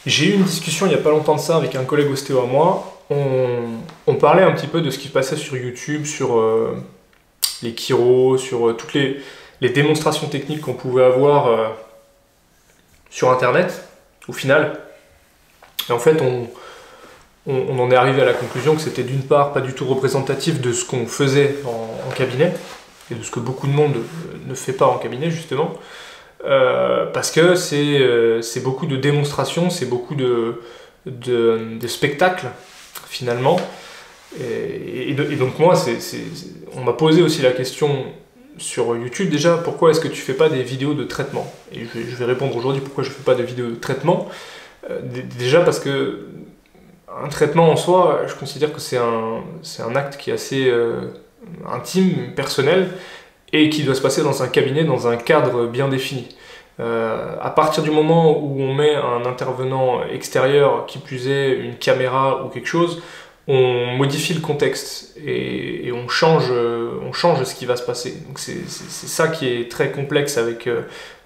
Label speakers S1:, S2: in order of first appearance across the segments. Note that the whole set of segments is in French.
S1: J'ai eu une discussion il n'y a pas longtemps de ça avec un collègue ostéo à moi. On parlait un petit peu de ce qui se passait sur YouTube, sur les chiros, sur toutes les démonstrations techniques qu'on pouvait avoir sur Internet, au final. Et en fait, on en est arrivé à la conclusion que c'était d'une part pas du tout représentatif de ce qu'on faisait en cabinet, et de ce que beaucoup de monde ne fait pas en cabinet, justement. Parce que c'est beaucoup de démonstrations, c'est beaucoup de spectacles, finalement. Et donc moi, on m'a posé aussi la question sur YouTube déjà, pourquoi est-ce que tu fais pas des vidéos de traitement? Et je vais répondre aujourd'hui pourquoi je fais pas de vidéos de traitement. Déjà parce que un traitement en soi, je considère que c'est un acte qui est assez intime, personnel, et qui doit se passer dans un cabinet, dans un cadre bien défini. À partir du moment où on met un intervenant extérieur, qui plus est une caméra ou quelque chose, on modifie le contexte et on change ce qui va se passer. Donc c'est ça qui est très complexe avec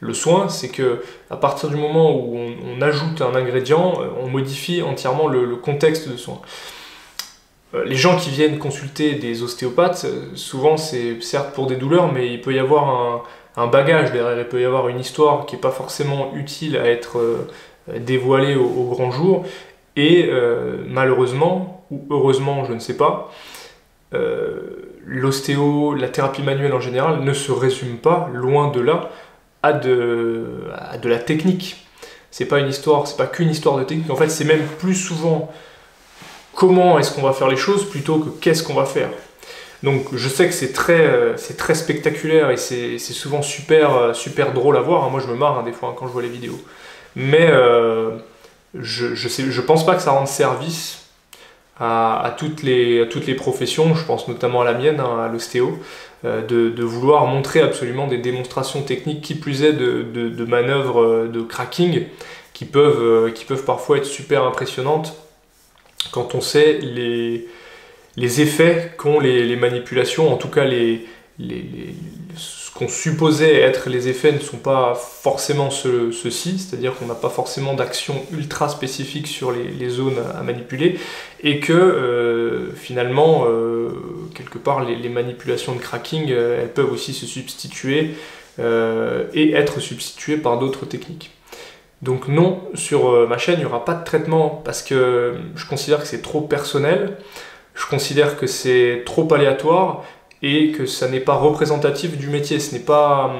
S1: le soin, c'est que à partir du moment où on ajoute un ingrédient, on modifie entièrement le contexte de soin. Les gens qui viennent consulter des ostéopathes, souvent c'est certes pour des douleurs, mais il peut y avoir un bagage derrière, il peut y avoir une histoire qui n'est pas forcément utile à être dévoilée au grand jour, et malheureusement, ou heureusement, je ne sais pas, l'ostéo, la thérapie manuelle en général, ne se résume pas, loin de là, à de la technique. C'est pas une histoire, c'est pas qu'une histoire de technique, en fait c'est même plus souvent comment est-ce qu'on va faire les choses plutôt que qu'est-ce qu'on va faire. Donc je sais que c'est très spectaculaire et c'est souvent super drôle à voir. Moi je me marre des fois quand je vois les vidéos. Mais je pense pas que ça rende service à toutes les professions, je pense notamment à la mienne, hein, à l'ostéo, de vouloir montrer absolument des démonstrations techniques, qui plus est de manœuvres de cracking, qui peuvent parfois être super impressionnantes quand on sait les effets qu'ont les manipulations, en tout cas ce qu'on supposait être les effets ne sont pas forcément ceux-ci, c'est-à-dire qu'on n'a pas forcément d'action ultra spécifique sur les zones à manipuler, et que finalement, quelque part, les manipulations de cracking, elles peuvent aussi se substituer et être substituées par d'autres techniques. Donc non, sur ma chaîne, il n'y aura pas de traitement parce que je considère que c'est trop personnel, je considère que c'est trop aléatoire et que ça n'est pas représentatif du métier. Ce n'est pas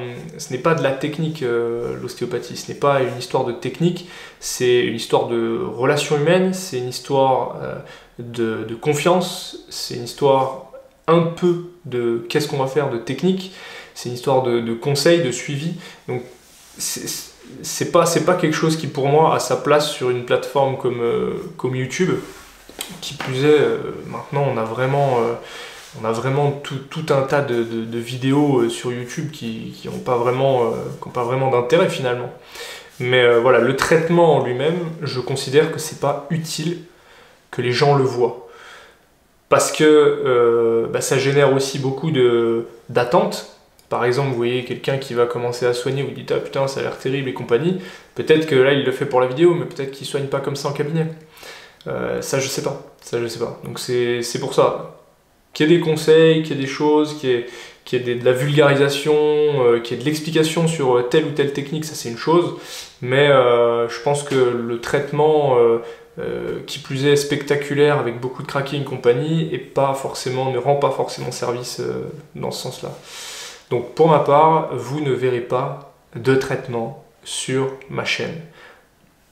S1: de la technique, l'ostéopathie, ce n'est pas une histoire de technique, c'est une histoire de relations humaines, c'est une histoire de confiance, c'est une histoire un peu de qu'est-ce qu'on va faire de technique, c'est une histoire de conseils, de suivi. Donc c'est pas quelque chose qui pour moi a sa place sur une plateforme comme YouTube. Qui plus est, maintenant on a vraiment tout un tas de vidéos sur YouTube qui n'ont pas vraiment d'intérêt finalement. Mais voilà, le traitement en lui-même, je considère que c'est pas utile que les gens le voient. Parce que ça génère aussi beaucoup d'attentes. Par exemple, vous voyez quelqu'un qui va commencer à soigner, vous dites « Ah putain, ça a l'air terrible et compagnie ». Peut-être que là, il le fait pour la vidéo, mais peut-être qu'il ne soigne pas comme ça en cabinet. Ça, je sais pas. Donc c'est pour ça. Qu'il y ait des conseils, qu'il y ait des choses, qu'il y ait de la vulgarisation, qu'il y ait de l'explication sur telle ou telle technique, ça c'est une chose. Mais je pense que le traitement, qui plus est spectaculaire, avec beaucoup de cracking et compagnie, ne rend pas forcément service dans ce sens-là. Donc pour ma part, vous ne verrez pas de traitement sur ma chaîne.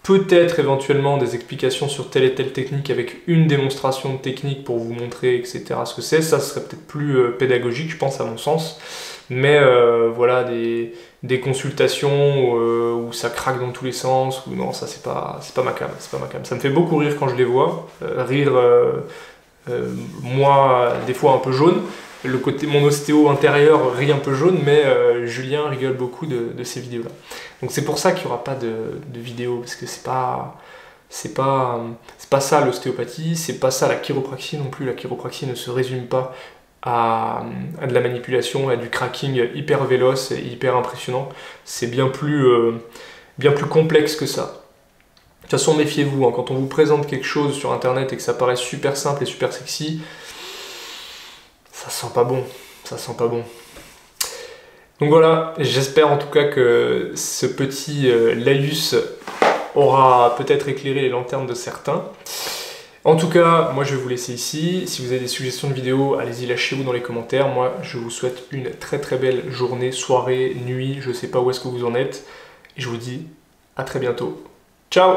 S1: Peut-être éventuellement des explications sur telle et telle technique avec une démonstration de technique pour vous montrer, etc. ce que c'est. Ça serait peut-être plus pédagogique, je pense, à mon sens. Mais voilà, des consultations où ça craque dans tous les sens, ou non, ça c'est pas ma cam, Ça me fait beaucoup rire quand je les vois. Moi, des fois un peu jaune. Mon ostéo intérieur rit un peu jaune, mais Julien rigole beaucoup de ces vidéos-là. Donc c'est pour ça qu'il n'y aura pas de vidéo, parce que c'est pas ça l'ostéopathie, c'est pas ça la chiropraxie non plus. La chiropraxie ne se résume pas à de la manipulation, à du cracking hyper véloce et hyper impressionnant. C'est bien plus complexe que ça. toute façon, méfiez-vous, hein, quand on vous présente quelque chose sur internet et que ça paraît super simple et super sexy, ça sent pas bon, ça sent pas bon. Donc voilà, j'espère en tout cas que ce petit laïus aura peut-être éclairé les lanternes de certains. En tout cas, moi je vais vous laisser ici. Si vous avez des suggestions de vidéos, allez-y, lâchez-vous dans les commentaires. Moi, je vous souhaite une très très belle journée, soirée, nuit, je sais pas où est-ce que vous en êtes. Et je vous dis à très bientôt. Ciao!